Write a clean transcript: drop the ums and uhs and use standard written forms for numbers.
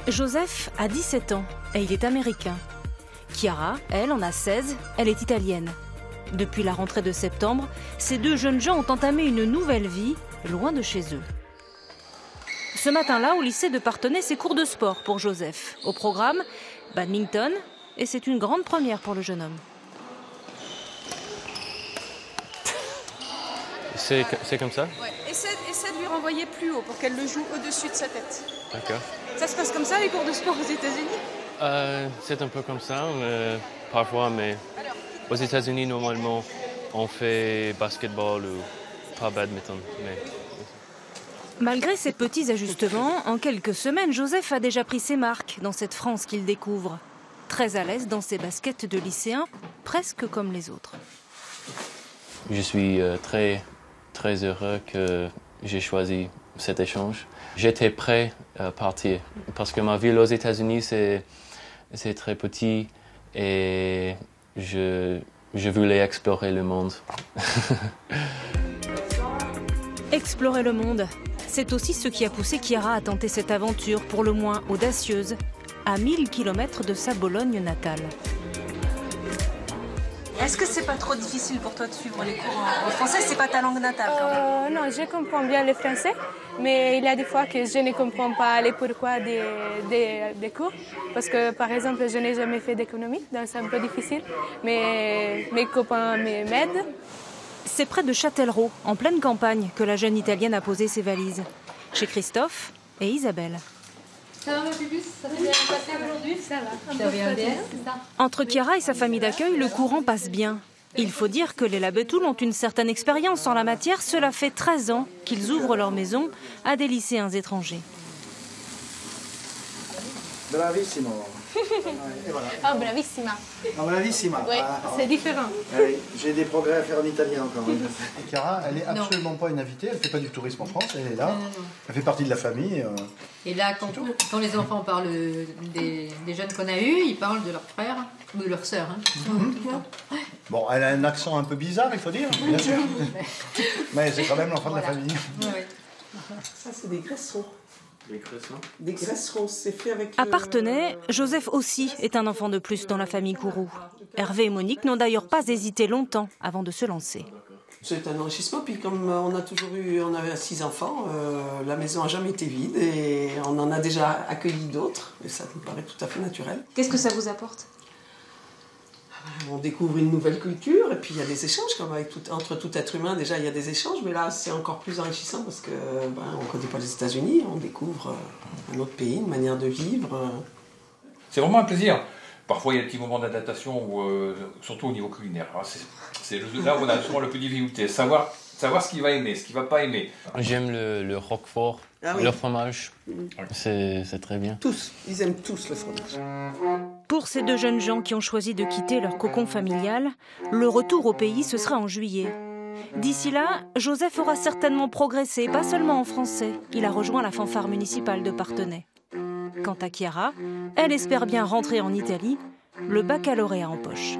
Joseph a 17 ans et il est américain. Chiara, elle, en a 16, elle est italienne. Depuis la rentrée de septembre, ces deux jeunes gens ont entamé une nouvelle vie, loin de chez eux. Ce matin-là, au lycée de Parthenay, c'est cours de sport pour Joseph. Au programme, badminton, et c'est une grande première pour le jeune homme. C'est comme ça? Ouais. Essaie de lui renvoyer plus haut pour qu'elle le joue au-dessus de sa tête. D'accord. Ça se passe comme ça, les cours de sport aux États-Unis? C'est un peu comme ça, parfois, mais aux États-Unis, normalement, on fait basketball ou pas badminton. Mais... Malgré ces petits ajustements, en quelques semaines, Joseph a déjà pris ses marques dans cette France qu'il découvre. Très à l'aise dans ses baskets de lycéen, presque comme les autres. Je suis très heureux que j'ai choisi cet échange. J'étais prêt à partir parce que ma ville aux États-Unis, c'est très petit et je voulais explorer le monde. Explorer le monde, c'est aussi ce qui a poussé Chiara à tenter cette aventure pour le moins audacieuse, à 1000 km de sa Bologne natale. Est-ce que c'est pas trop difficile pour toi de suivre les cours en français? C'est pas ta langue natale quand même. Non, je comprends bien le français, mais il y a des fois que je ne comprends pas les pourquoi des cours. Parce que, par exemple, je n'ai jamais fait d'économie, donc c'est un peu difficile. Mais mes copains m'aident. C'est près de Châtellerault, en pleine campagne, que la jeune Italienne a posé ses valises. Chez Christophe et Isabelle. Ça va, ma pupus? Ça s'est bien passé aujourd'hui? Ça va. Tu as bien bien, c'est ça? Entre Chiara et sa famille d'accueil, le courant passe bien. Il faut dire que les Labetouls ont une certaine expérience en la matière. Cela fait 13 ans qu'ils ouvrent leur maison à des lycéens étrangers. Bravissimo. Voilà. Oh, bravissima. Non, bravissima. Oui, c'est différent. Oui, j'ai des progrès à faire en italien encore. Chiara, elle n'est absolument pas une invitée, elle ne fait pas du tourisme en France, elle est là, elle fait partie de la famille. Et là, quand les enfants parlent des jeunes qu'on a eus, ils parlent de leurs frères ou de leurs sœurs. Hein. Bon, elle a un accent un peu bizarre, il faut dire, bien sûr. Mais c'est quand même l'enfant de la famille. Ouais. Ça, c'est des graissons. Des graissons? Des graissons, c'est fait avec... À Parthenay, Joseph aussi est un enfant de plus dans la famille Kourou. Hervé et Monique n'ont d'ailleurs pas hésité longtemps avant de se lancer. C'est un enrichissement, puis comme on avait 6 enfants, la maison n'a jamais été vide et on en a déjà accueilli d'autres, et ça nous paraît tout à fait naturel. Qu'est-ce que ça vous apporte? On découvre une nouvelle culture et puis il y a des échanges, comme entre tout être humain, déjà il y a des échanges, mais là c'est encore plus enrichissant parce que on ne connaît pas les États-Unis, on découvre un autre pays, une manière de vivre. C'est vraiment un plaisir. Parfois il y a des petits moments d'adaptation, surtout au niveau culinaire. C'est là où on a souvent le plus de difficulté, savoir ce qu'il va aimer, ce qu'il ne va pas aimer. J'aime le roquefort, le fromage, c'est très bien. Tous, ils aiment tous le fromage. Pour ces deux jeunes gens qui ont choisi de quitter leur cocon familial, le retour au pays, ce sera en juillet. D'ici là, Joseph aura certainement progressé, pas seulement en français. Il a rejoint la fanfare municipale de Parthenay. Quant à Chiara, elle espère bien rentrer en Italie, le baccalauréat en poche.